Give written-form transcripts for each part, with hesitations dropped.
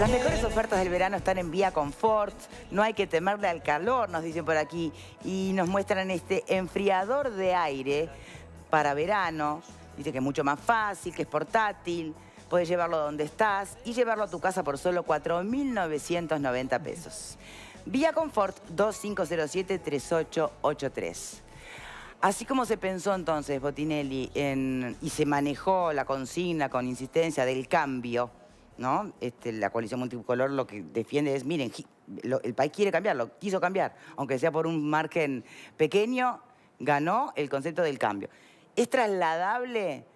Las mejores ofertas del verano están en Vía Confort. No hay que temerle al calor, nos dicen por aquí. Y nos muestran este enfriador de aire para verano. Dice que es mucho más fácil, que es portátil. Puedes llevarlo donde estás y llevarlo a tu casa por solo 4.990 pesos. Vía Confort 2507-3883. Así como se pensó entonces, Botinelli, y se manejó la consigna con insistencia del cambio, ¿no? La coalición multicolor lo que defiende es, miren, el país quiere cambiarlo, quiso cambiar, aunque sea por un margen pequeño, ganó el concepto del cambio. ¿Es trasladable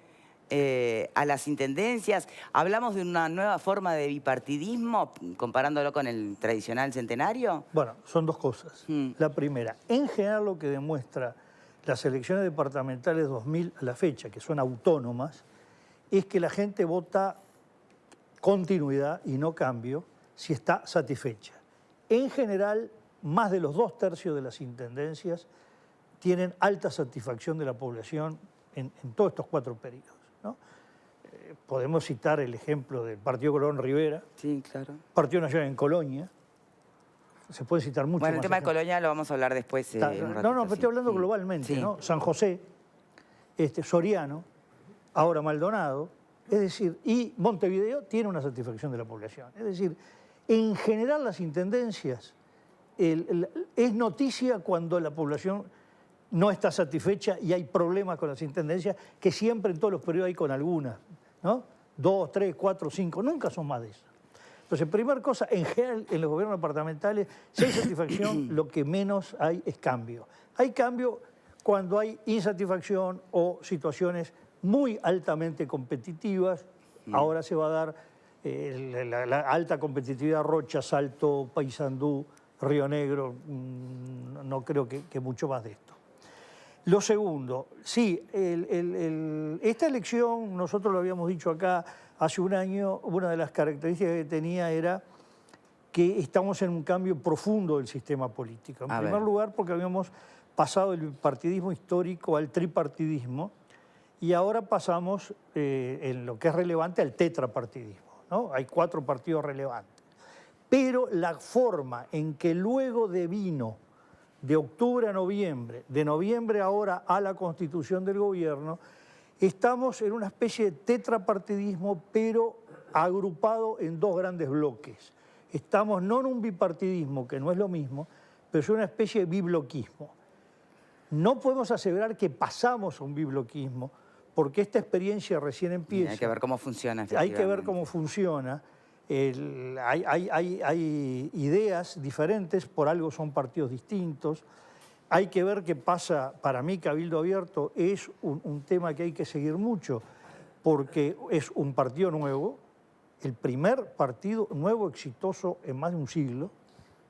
a las intendencias? ¿Hablamos de una nueva forma de bipartidismo, comparándolo con el tradicional centenario? Bueno, son dos cosas. La primera, en general lo que demuestra las elecciones departamentales 2000 a la fecha, que son autónomas, es que la gente vota continuidad y no cambio si está satisfecha. En general, más de los 2/3 de las intendencias tienen alta satisfacción de la población en todos estos 4 periodos, ¿no? Podemos citar el ejemplo del Partido Colón Rivera, sí, claro. Partido Nacional en Colonia. Se puede citar mucho. Bueno, el más tema de Colonia lo vamos a hablar después. En un ratito, no, estoy hablando globalmente, sí. ¿no? San José, Soriano, ahora Maldonado, es decir, y Montevideo tiene una satisfacción de la población. Es decir, en general las intendencias, es noticia cuando la población no está satisfecha y hay problemas con las intendencias, que siempre en todos los periodos hay con algunas, ¿no? 2, 3, 4, 5, nunca son más de eso. Entonces, primera cosa, en general, en los gobiernos departamentales, si hay satisfacción, lo que menos hay es cambio. Hay cambio cuando hay insatisfacción o situaciones muy altamente competitivas. Ahora se va a dar la alta competitividad Rocha, Salto, Paysandú, Río Negro. No creo que mucho más de esto. Lo segundo, sí, esta elección, nosotros lo habíamos dicho acá hace un año, una de las características que tenía era que estamos en un cambio profundo del sistema político. En primer lugar, porque habíamos pasado del bipartidismo histórico al tripartidismo y ahora pasamos, en lo que es relevante, al tetrapartidismo, ¿no? Hay 4 partidos relevantes. Pero la forma en que luego devino de octubre a noviembre, de noviembre ahora a la constitución del gobierno, estamos en una especie de tetrapartidismo, pero agrupado en 2 grandes bloques. Estamos no en un bipartidismo, que no es lo mismo, pero es una especie de bibloquismo. No podemos aseverar que pasamos a un bibloquismo, porque esta experiencia recién empieza. Hay que ver cómo funciona. Hay que ver cómo funciona. Hay ideas diferentes, por algo son partidos distintos. Hay que ver qué pasa. Para mí, Cabildo Abierto es un tema que hay que seguir mucho, porque es un partido nuevo, el primer partido nuevo exitoso en más de un siglo,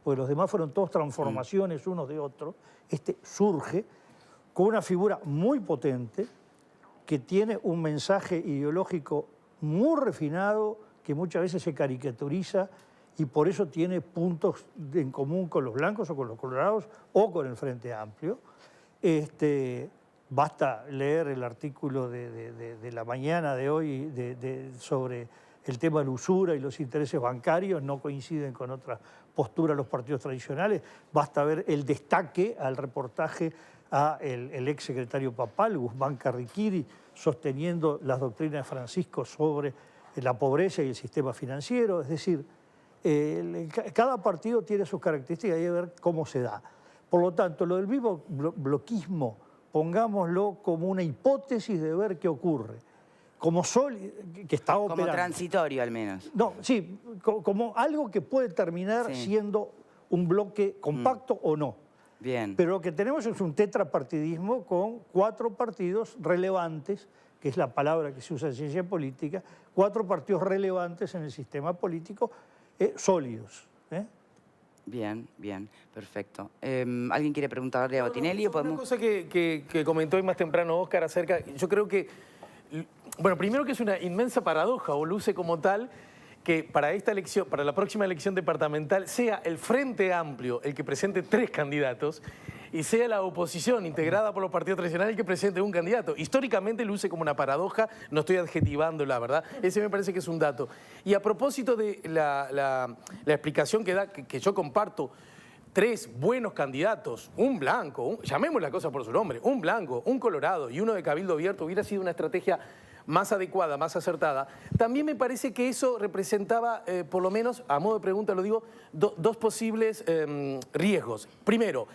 porque los demás fueron todos transformaciones unos de otros. Este surge con una figura muy potente, que tiene un mensaje ideológico muy refinado, que muchas veces se caricaturiza y por eso tiene puntos en común con los blancos o con los colorados o con el Frente Amplio. Basta leer el artículo de la mañana de hoy sobre el tema de la usura y los intereses bancarios, no coinciden con otras posturas los partidos tradicionales. Basta ver el destaque al reportaje el ex secretario papal, Guzmán Carriquiri, sosteniendo las doctrinas de Francisco sobre la pobreza y el sistema financiero. Es decir, cada partido tiene sus características y hay que ver cómo se da. Por lo tanto, lo del bibloquismo, pongámoslo como una hipótesis de ver qué ocurre. Que está operando. Como transitorio, al menos. No, sí, como algo que puede terminar siendo un bloque compacto o no. Bien. Pero lo que tenemos es un tetrapartidismo con 4 partidos relevantes, que es la palabra que se usa en ciencia política, 4 partidos relevantes en el sistema político, sólidos. Bien, bien, perfecto. ¿Alguien quiere preguntarle a Botinelli? Una cosa que comentó hoy más temprano Óscar acerca, yo creo que, bueno, primero que es una inmensa paradoja, o luce como tal, que para esta elección, para la próxima elección departamental, sea el Frente Amplio el que presente 3 candidatos y sea la oposición integrada por los partidos tradicionales que presente un candidato. Históricamente luce como una paradoja, no estoy adjetivando la verdad, ese me parece que es un dato. Y a propósito de la explicación que da, que yo comparto, 3 buenos candidatos, un blanco, llamemos la cosa por su nombre, un blanco, un colorado y uno de cabildo abierto, hubiera sido una estrategia más adecuada, más acertada. También me parece que eso representaba, por lo menos, a modo de pregunta lo digo, dos posibles riesgos. Primero,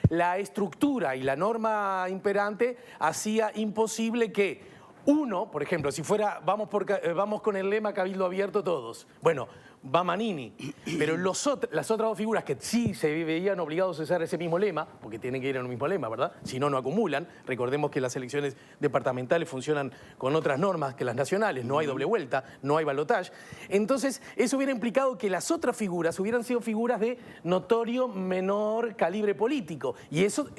la estructura y la norma imperante hacía imposible que uno, por ejemplo, si fuera, vamos con el lema cabildo abierto todos. Bueno, va Manini, pero las otras 2 figuras que sí se veían obligados a usar ese mismo lema, porque tienen que ir en el mismo lema, ¿verdad? Si no, no acumulan. Recordemos que las elecciones departamentales funcionan con otras normas que las nacionales, no hay doble vuelta, no hay balotaje. Entonces, eso hubiera implicado que las otras figuras hubieran sido figuras de notorio menor calibre político. Y eso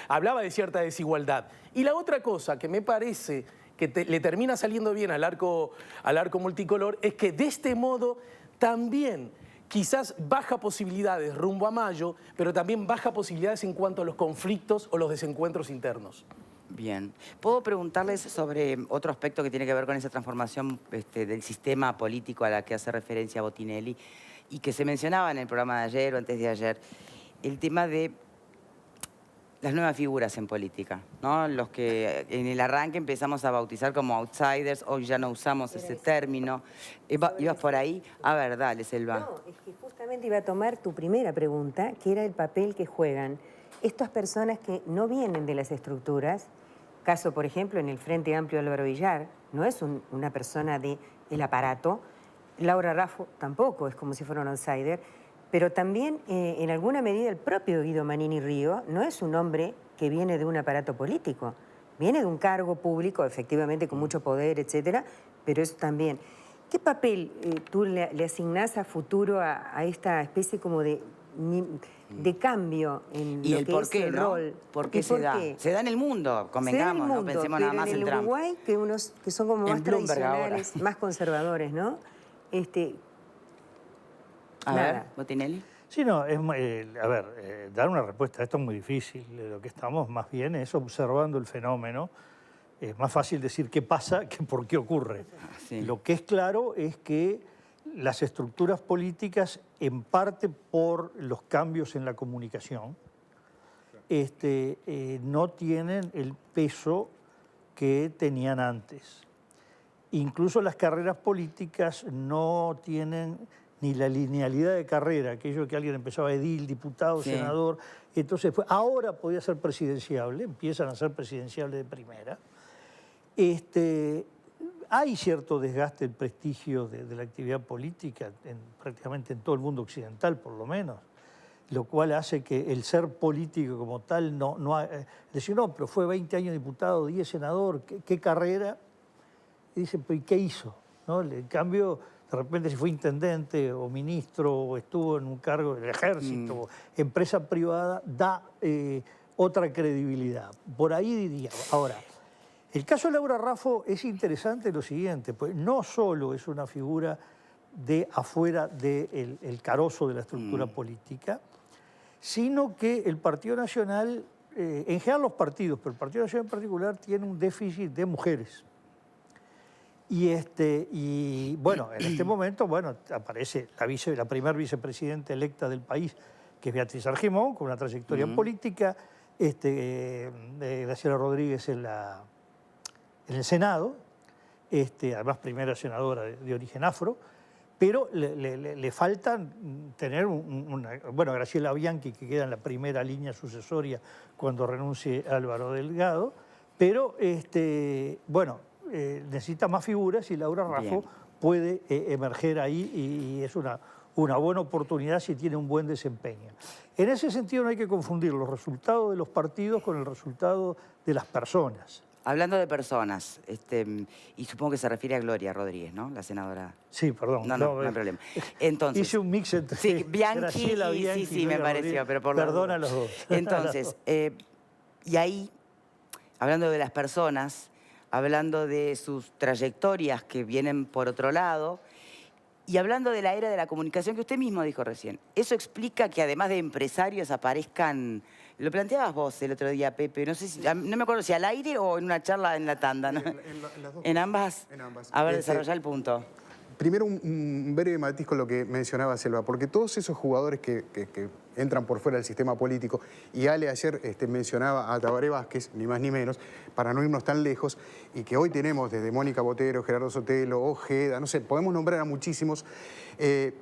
hablaba de cierta desigualdad. Y la otra cosa que me parece que le termina saliendo bien al arco multicolor es que de este modo también quizás baja posibilidades rumbo a mayo, pero también baja posibilidades en cuanto a los conflictos o los desencuentros internos. Bien. ¿Puedo preguntarles sobre otro aspecto que tiene que ver con esa transformación del sistema político a la que hace referencia Botinelli y que se mencionaba en el programa de ayer o antes de ayer? El tema de las nuevas figuras en política, ¿no? Los que en el arranque empezamos a bautizar como outsiders, hoy ya no usamos ese término. ¿Ibas por ahí? A ver, dale, Selva. No, es que justamente iba a tomar tu primera pregunta, que era el papel que juegan estas personas que no vienen de las estructuras. Caso, por ejemplo, en el Frente Amplio Álvaro Villar, no es una persona del aparato. Laura Raffo tampoco, es como si fuera un outsider. Pero también, en alguna medida, el propio Guido Manini Río no es un hombre que viene de un aparato político. Viene de un cargo público, efectivamente, con mucho poder, etcétera, pero eso también. ¿Qué papel tú le asignás a futuro a esta especie como de cambio en ¿Y lo el que por es qué, el no? rol? ¿Por qué se da? Se da en el mundo, convengamos, no pensemos nada más en Trump. En Uruguay, que unos que son como más tradicionales, ahora. más conservadores, ¿no? A ver, Botinelli. Sí, no, dar una respuesta a esto es muy difícil. Lo que estamos más bien es observando el fenómeno. Es más fácil decir qué pasa que por qué ocurre. Sí. Lo que es claro es que las estructuras políticas, en parte por los cambios en la comunicación, no tienen el peso que tenían antes. Incluso las carreras políticas no tienen ni la linealidad de carrera, aquello que alguien empezaba edil, diputado, sí, senador, entonces ahora podía ser presidenciable, empiezan a ser presidenciables de primera. Hay cierto desgaste del prestigio de la actividad política, prácticamente en todo el mundo occidental por lo menos, lo cual hace que el ser político como tal decir, no, pero fue 20 años diputado, 10 senador, ¿qué carrera? Y dicen, ¿pero y qué hizo? ¿No? En cambio, de repente si fue intendente o ministro o estuvo en un cargo del ejército o empresa privada, da otra credibilidad. Por ahí diría. Ahora, el caso de Laura Raffo es interesante lo siguiente, pues no solo es una figura de afuera del carozo de la estructura política, sino que el Partido Nacional, en general los partidos, pero el Partido Nacional en particular, tiene un déficit de mujeres. Y bueno, en este momento, bueno, aparece la primera vicepresidenta electa del país, que es Beatriz Argimón, con una trayectoria política, Graciela Rodríguez en el Senado, además primera senadora de origen afro, pero le faltan tener bueno, Graciela Bianchi, que queda en la primera línea sucesoria cuando renuncie Álvaro Delgado, pero bueno, necesita más figuras y Laura Raffo puede emerger ahí y es una buena oportunidad si tiene un buen desempeño. En ese sentido no hay que confundir los resultados de los partidos con el resultado de las personas. Hablando de personas, y supongo que se refiere a Gloria Rodríguez, ¿no? La senadora. Sí, perdón. No hay problema. Entonces, hice un mix entre sí, Bianchi, Graciela Bianchi sí, me pareció, pero por perdona a los dos. Entonces, y ahí, hablando de las personas, hablando de sus trayectorias que vienen por otro lado, Y hablando de la era de la comunicación que usted mismo dijo recién, ¿eso explica que además de empresarios aparezcan... Lo planteabas vos el otro día, Pepe, no sé si, no me acuerdo si al aire o en una charla en la tanda, ¿no? En las dos. ¿En ambas? En ambas. A ver, desarrollá el punto. Primero, un breve matiz con lo que mencionaba Selva, porque todos esos jugadores que entran por fuera del sistema político, y Ale ayer mencionaba a Tabaré Vázquez, ni más ni menos, para no irnos tan lejos, y que hoy tenemos desde Mónica Botero, Gerardo Sotelo, Ojeda, no sé, podemos nombrar a muchísimos,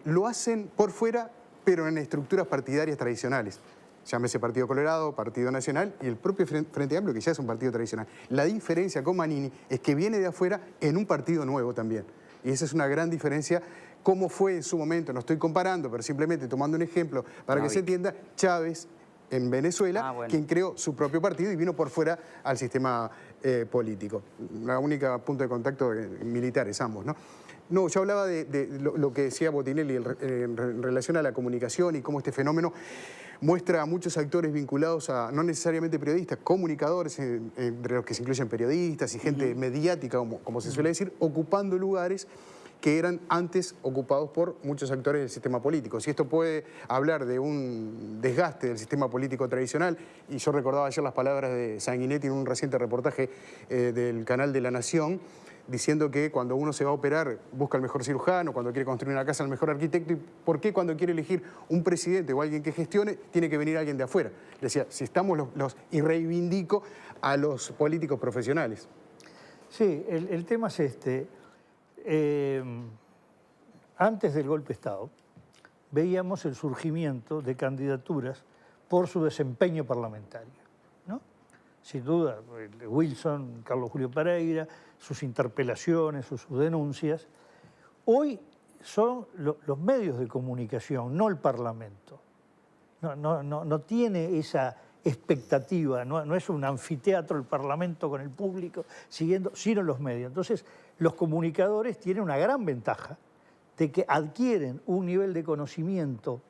lo hacen por fuera, pero en estructuras partidarias tradicionales. Llámese Partido Colorado, Partido Nacional y el propio Frente Amplio, que ya es un partido tradicional. La diferencia con Manini es que viene de afuera en un partido nuevo también. Y esa es una gran diferencia. ¿Cómo fue en su momento? No estoy comparando, pero simplemente tomando un ejemplo para que se entienda, Chávez en Venezuela, quien creó su propio partido y vino por fuera al sistema político. La única punto de contacto militares ambos, ¿no? No, yo hablaba de lo que decía Botinelli en relación a la comunicación y cómo este fenómeno muestra a muchos actores vinculados a, no necesariamente periodistas, comunicadores, entre los que se incluyen periodistas y gente mediática, como se suele decir, ocupando lugares que eran antes ocupados por muchos actores del sistema político. Si esto puede hablar de un desgaste del sistema político tradicional, y yo recordaba ayer las palabras de Sanguinetti en un reciente reportaje del canal de La Nación, diciendo que cuando uno se va a operar busca el mejor cirujano, cuando quiere construir una casa el mejor arquitecto, y por qué cuando quiere elegir un presidente o alguien que gestione tiene que venir alguien de afuera. Decía, si estamos y reivindico a los políticos profesionales. Sí, el tema es este. Antes del golpe de Estado veíamos el surgimiento de candidaturas por su desempeño parlamentario, ¿no? Sin duda, Wilson, Carlos Julio Pereira, sus interpelaciones, sus denuncias. Hoy son los medios de comunicación, no el Parlamento. No tiene esa expectativa, no es un anfiteatro el Parlamento con el público siguiendo, sino los medios. Entonces, los comunicadores tienen una gran ventaja de que adquieren un nivel de conocimiento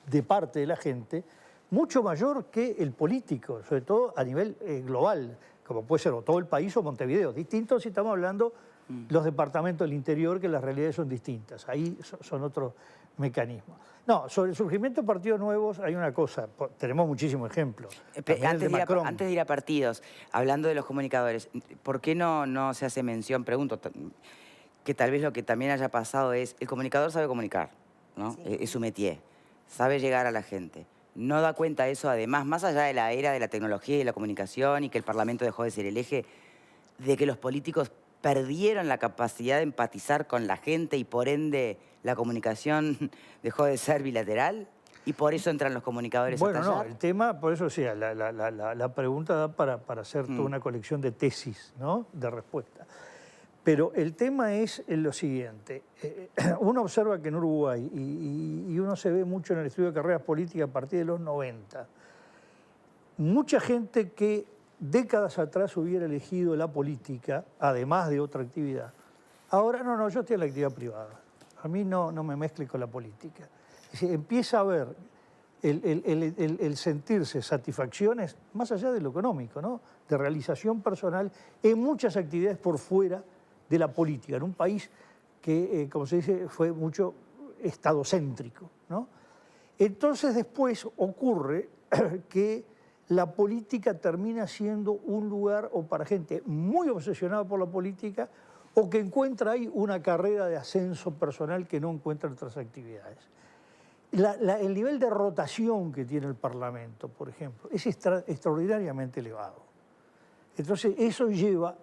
de parte de la gente mucho mayor que el político, sobre todo a nivel global, como puede ser o todo el país o Montevideo. Distinto si estamos hablando los departamentos del interior, que las realidades son distintas. Ahí son otros mecanismos. No, sobre el surgimiento de partidos nuevos hay una cosa, tenemos muchísimos ejemplos. Antes de ir a partidos, hablando de los comunicadores, ¿por qué no se hace mención, pregunto, que tal vez lo que también haya pasado es, el comunicador sabe comunicar, ¿no? Sí. Es su métier, sabe llegar a la gente. No da cuenta eso, además, más allá de la era de la tecnología y de la comunicación y que el Parlamento dejó de ser el eje, de que los políticos perdieron la capacidad de empatizar con la gente y por ende la comunicación dejó de ser bilateral y por eso entran los comunicadores a tallar. Bueno, no, el tema, por eso decía, la pregunta da para hacer toda una colección de tesis, ¿no? De respuesta. Pero el tema es lo siguiente. Uno observa que en Uruguay, y uno se ve mucho en el estudio de carreras políticas a partir de los 90, mucha gente que décadas atrás hubiera elegido la política, además de otra actividad, ahora no, yo estoy en la actividad privada. A mí no me mezcle con la política. Es decir, empieza a ver el sentirse satisfacciones, más allá de lo económico, ¿no? De realización personal en muchas actividades por fuera de la política, en un país que, como se dice, fue mucho estadocéntrico, ¿no? Entonces después ocurre que la política termina siendo un lugar o para gente muy obsesionada por la política o que encuentra ahí una carrera de ascenso personal que no encuentra en otras actividades. El nivel de rotación que tiene el Parlamento, por ejemplo, es extraordinariamente elevado. Entonces eso lleva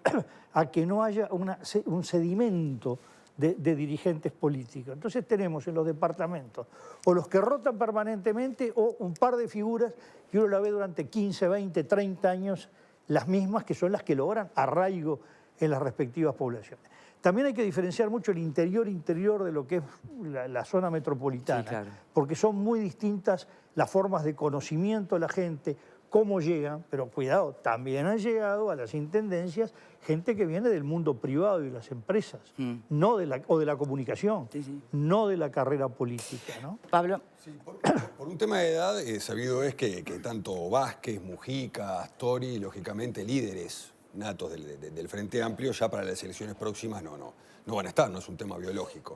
a que no haya un sedimento de dirigentes políticos. Entonces tenemos en los departamentos o los que rotan permanentemente o un par de figuras que uno la ve durante 15, 20, 30 años, las mismas que son las que logran arraigo en las respectivas poblaciones. También hay que diferenciar mucho el interior de lo que es la zona metropolitana, sí, claro, porque son muy distintas las formas de conocimiento de la gente, cómo llegan, pero cuidado, también han llegado a las intendencias gente que viene del mundo privado y de las empresas, no de la comunicación, no de la carrera política, ¿no? Pablo. Sí, por un tema de edad, sabido es que tanto Vázquez, Mujica, Astori, lógicamente líderes natos del Frente Amplio, ya para las elecciones próximas no van a estar, no es un tema biológico.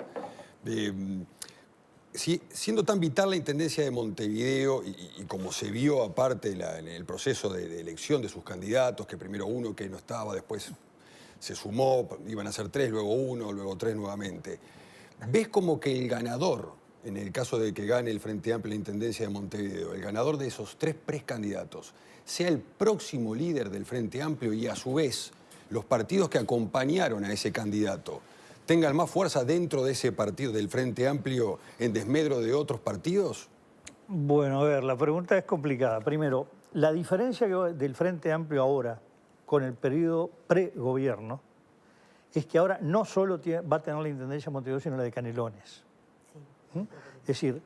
Siendo tan vital la Intendencia de Montevideo y como se vio aparte en el proceso de elección de sus candidatos, que primero uno que no estaba, después se sumó, iban a ser 3, luego 1, luego 3 nuevamente. ¿Ves como que el ganador, en el caso de que gane el Frente Amplio la Intendencia de Montevideo, el ganador de esos 3 precandidatos, sea el próximo líder del Frente Amplio y a su vez los partidos que acompañaron a ese candidato tengan más fuerza dentro de ese partido del Frente Amplio en desmedro de otros partidos? Bueno, a ver, la pregunta es complicada. Primero, la diferencia del Frente Amplio ahora con el periodo pre-gobierno es que ahora no solo va a tener la Intendencia de Montevideo, sino la de Canelones. ¿Mm? Es decir,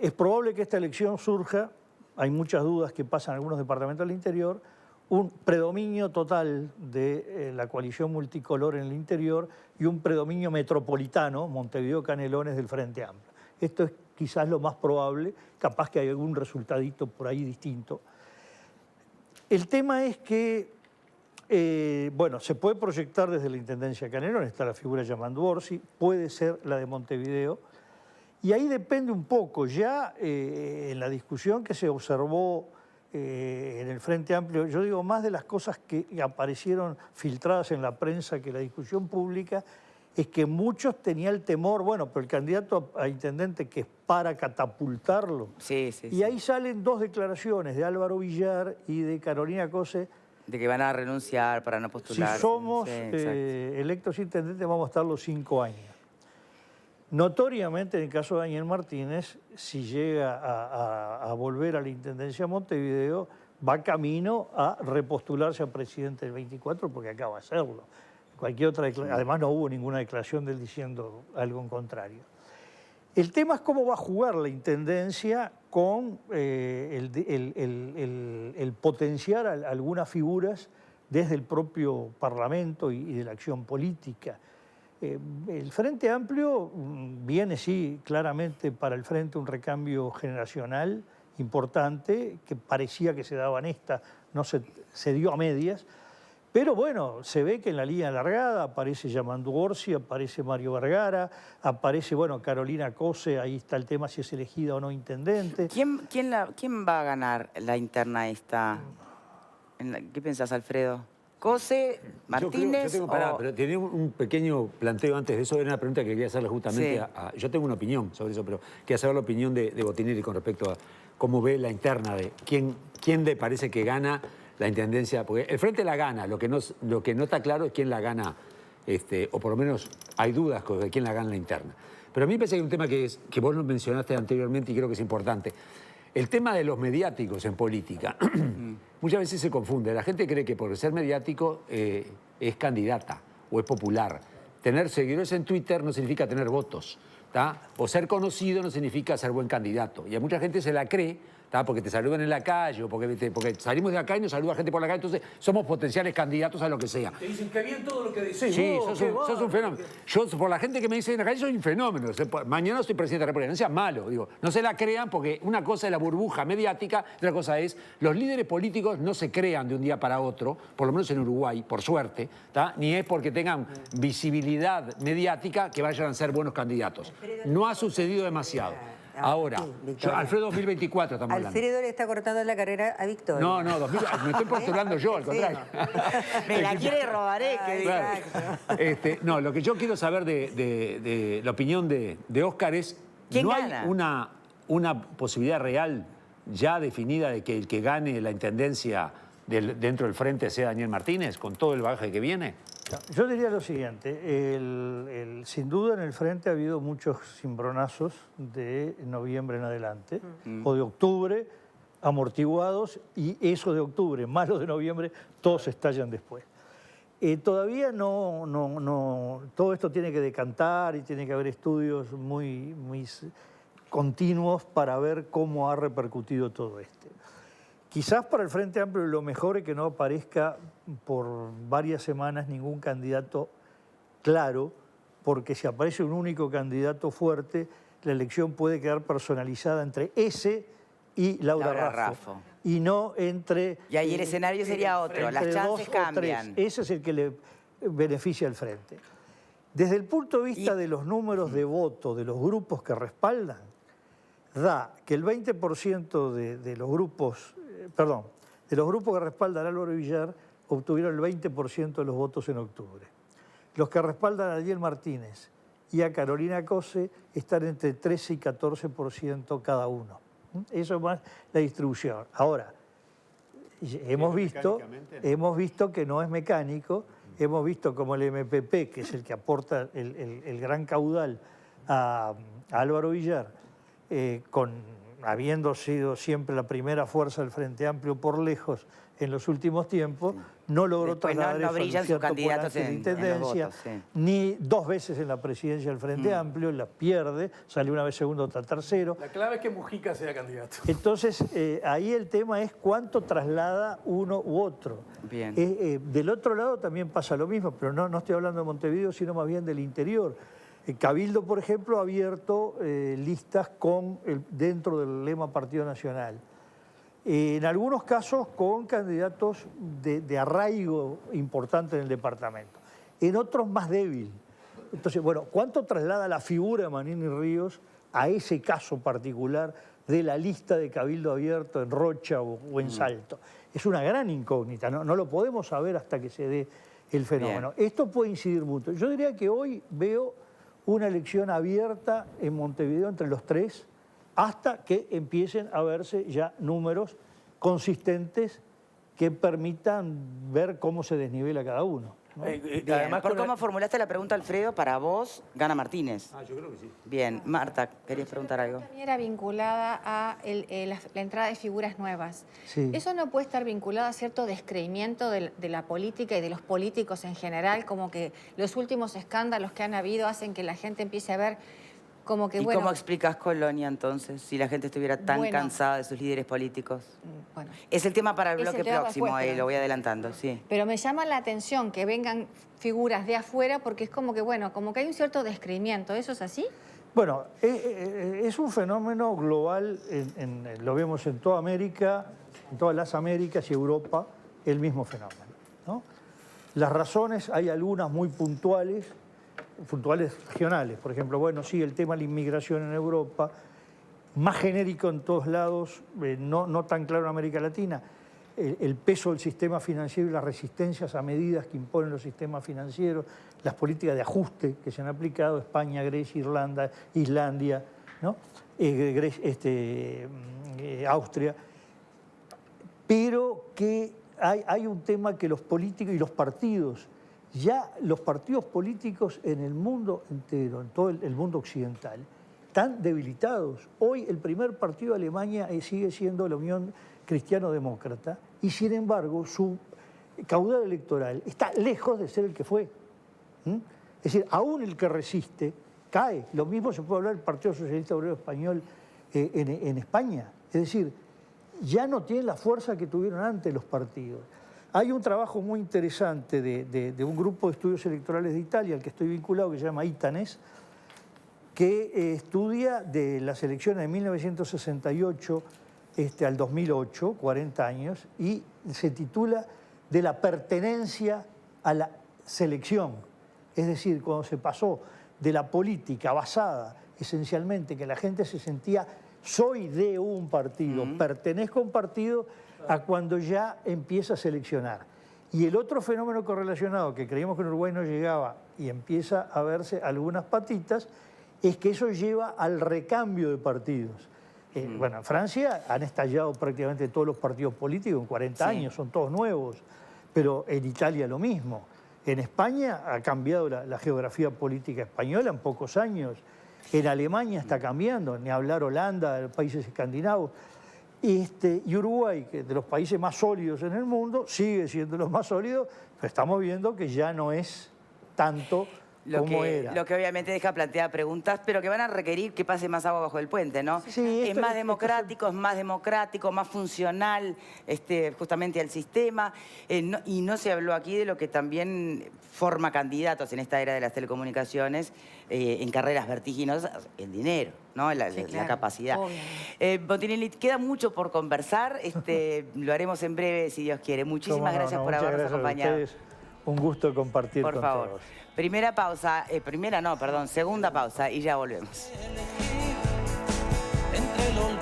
es probable que esta elección surja, hay muchas dudas que pasan en algunos departamentos del interior, un predominio total de la coalición multicolor en el interior y un predominio metropolitano, Montevideo-Canelones, del Frente Amplio. Esto es quizás lo más probable, capaz que hay algún resultadito por ahí distinto. El tema es que, bueno, se puede proyectar desde la Intendencia de Canelones, está la figura de Yamandu Orsi, puede ser la de Montevideo, y ahí depende un poco, ya en la discusión que se observó en el Frente Amplio, yo digo más de las cosas que aparecieron filtradas en la prensa que la discusión pública, es que muchos tenían el temor, bueno, pero el candidato a intendente que es para catapultarlo. Sí. Y ahí salen 2 declaraciones de Álvaro Villar y de Carolina Cose. De que van a renunciar para no postular. Si somos electos intendentes vamos a estar los 5 años. Notoriamente, en el caso de Daniel Martínez, si llega a volver a la Intendencia de Montevideo, va camino a repostularse a presidente del 24 porque acaba de hacerlo. Cualquier otra además no hubo ninguna declaración de él diciendo algo en contrario. El tema es cómo va a jugar la Intendencia con el potenciar algunas figuras desde el propio Parlamento y de la acción política. El Frente Amplio viene, sí, claramente para el Frente un recambio generacional importante, que parecía que se daba en esta, no se dio a medias, pero bueno, se ve que en la línea alargada aparece Yamandu Orsi, aparece Mario Vergara, aparece, bueno, Carolina Cose, ahí está el tema si es elegida o no intendente. ¿Quién va a ganar la interna esta? ¿Qué pensás, Alfredo? ¿Cose, Martínez? Pero tenía un pequeño planteo antes de eso, era una pregunta que quería hacerle justamente a... Yo tengo una opinión sobre eso, pero quería saber la opinión de Botinelli con respecto a cómo ve la interna de quién le parece que gana la intendencia, porque el Frente la gana, lo que no está claro es quién la gana, o por lo menos hay dudas de quién la gana la interna. Pero a mí me parece que hay un tema que vos lo mencionaste anteriormente y creo que es importante. El tema de los mediáticos en política, muchas veces se confunde. La gente cree que por ser mediático es candidata o es popular. Tener seguidores en Twitter no significa tener votos, ¿tá? O ser conocido no significa ser buen candidato. Y a mucha gente se la cree, ¿tá? Porque te saludan en la calle o porque salimos de acá y nos saluda gente por la calle, entonces somos potenciales candidatos a lo que sea. Te dicen que bien todo lo que decís. Sí, sos un fenómeno. Yo, por la gente que me dice en la calle, soy un fenómeno. Mañana soy presidente de la República. No sea malo, digo. No se la crean porque una cosa es la burbuja mediática, otra cosa es los líderes políticos no se crean de un día para otro, por lo menos en Uruguay, por suerte, ¿tá? Ni es porque tengan visibilidad mediática que vayan a ser buenos candidatos. No ha sucedido demasiado. Ahora, Alfredo 2024 estamos hablando. Alfredo le está cortando la carrera a Victoria. No, me estoy postulando yo, al contrario. Me la quiere robar, Claro. No, lo que yo quiero saber de la opinión de Óscar es, ¿quién ¿no gana? hay una posibilidad real ya definida de que el que gane la intendencia dentro del Frente sea Daniel Martínez, con todo el bagaje que viene? Yo diría lo siguiente, sin duda en el Frente ha habido muchos cimbronazos de noviembre en adelante, o de octubre, amortiguados, y eso de octubre, más los de noviembre, todos estallan después. Todavía todo esto tiene que decantar y tiene que haber estudios muy continuos para ver cómo ha repercutido todo esto. Quizás para el Frente Amplio lo mejor es que no aparezca por varias semanas ningún candidato claro, porque si aparece un único candidato fuerte, la elección puede quedar personalizada entre ese y Laura Raffo. Y no entre... Y ahí el escenario sería otro, las chances cambian. Ese es el que le beneficia al Frente. Desde el punto de vista de los números de voto de los grupos que respaldan, da que el 20% de los grupos, de los grupos que respaldan a Álvaro Villar obtuvieron el 20% de los votos en octubre. Los que respaldan a Ariel Martínez y a Carolina Cose están entre 13 y 14% cada uno. Eso es más la distribución. Ahora, hemos visto que no es mecánico, hemos visto como el MPP, que es el que aporta el gran caudal a Álvaro Villar, habiendo sido siempre la primera fuerza del Frente Amplio por lejos en los últimos tiempos, no logró trasladar no brillan sus candidatos en intendencia, los votos, ni 2 veces en la presidencia del Frente Amplio, la pierde, sale una vez segundo, otra tercero. La clave es que Mujica sea candidato. Entonces, ahí el tema es cuánto traslada uno u otro. Bien. Del otro lado también pasa lo mismo, pero no estoy hablando de Montevideo, sino más bien del interior. Cabildo, por ejemplo, ha abierto listas dentro del lema Partido Nacional. En algunos casos con candidatos de arraigo importante en el departamento. En otros más débil. Entonces, bueno, ¿cuánto traslada la figura de Manini Ríos a ese caso particular de la lista de Cabildo abierto en Rocha o en Salto? Es una gran incógnita, no lo podemos saber hasta que se dé el fenómeno. Bien. Esto puede incidir mucho. Yo diría que hoy veo una elección abierta en Montevideo entre los tres, hasta que empiecen a verse ya números consistentes que permitan ver cómo se desnivela cada uno, ¿no? Bien. Además, Por cómo formulaste la pregunta, Alfredo, para vos gana Martínez. Yo creo que sí. Bien. Marta, ¿querías preguntar algo? También era vinculada a la entrada de figuras nuevas. Sí. ¿Eso no puede estar vinculado a cierto descreimiento de la política y de los políticos en general? Como que los últimos escándalos que han habido hacen que la gente empiece a ver como que, ¿Y bueno... cómo explicas Colonia, entonces, si la gente estuviera tan cansada de sus líderes políticos? Bueno, Es el tema para el Es el bloque tema próximo, después, pero- lo voy adelantando, sí. pero me llama la atención que vengan figuras de afuera porque es como que, bueno, como que hay un cierto descreimiento. ¿Eso es así? Bueno, es un fenómeno global, lo vemos en toda América, en todas las Américas y Europa, el mismo fenómeno, ¿no? Las razones, hay algunas muy puntuales regionales. Por ejemplo, bueno, sí, el tema de la inmigración en Europa, más genérico en todos lados, no tan claro en América Latina. El peso del sistema financiero y las resistencias a medidas que imponen los sistemas financieros, las políticas de ajuste que se han aplicado, España, Grecia, Irlanda, Islandia, ¿no? Austria. Pero que hay un tema que los políticos y los partidos, ya los partidos políticos en el mundo entero, en todo el mundo occidental, están debilitados. Hoy el primer partido de Alemania sigue siendo la Unión Cristiano-Demócrata y sin embargo su caudal electoral está lejos de ser el que fue. Es decir, aún el que resiste cae. Lo mismo se puede hablar del Partido Socialista Obrero Español en España. Es decir, ya no tienen la fuerza que tuvieron antes los partidos. Hay un trabajo muy interesante de un grupo de estudios electorales de Italia, al que estoy vinculado, que se llama ITANES, que estudia de las elecciones de 1968 al 2008, 40 años, y se titula De la pertenencia a la selección. Es decir, cuando se pasó de la política basada esencialmente que la gente se sentía soy de un partido, pertenezco a un partido, a cuando ya empieza a seleccionar. Y el otro fenómeno correlacionado que creíamos que en Uruguay no llegaba y empieza a verse algunas patitas, es que eso lleva al recambio de partidos. Bueno, en Francia han estallado prácticamente todos los partidos políticos en 40 años, son todos nuevos, pero en Italia lo mismo. En España ha cambiado la geografía política española en pocos años. En Alemania está cambiando, ni hablar Holanda, países escandinavos. Y Uruguay, que es de los países más sólidos en el mundo, sigue siendo los más sólidos, pero estamos viendo que ya no es tanto como era. Lo que obviamente deja plantear preguntas, pero que van a requerir que pase más agua bajo el puente, ¿no? Sí, es más democrático, más funcional justamente al sistema. Y no se habló aquí de lo que también forma candidatos en esta era de las telecomunicaciones en carreras vertiginosas, el dinero, ¿no? La capacidad. Botinelli, queda mucho por conversar. Lo haremos en breve, si Dios quiere. Muchísimas gracias por habernos acompañado. Un gusto compartir Por con favor. todos. Primera pausa, segunda pausa y ya volvemos. Entre el olvido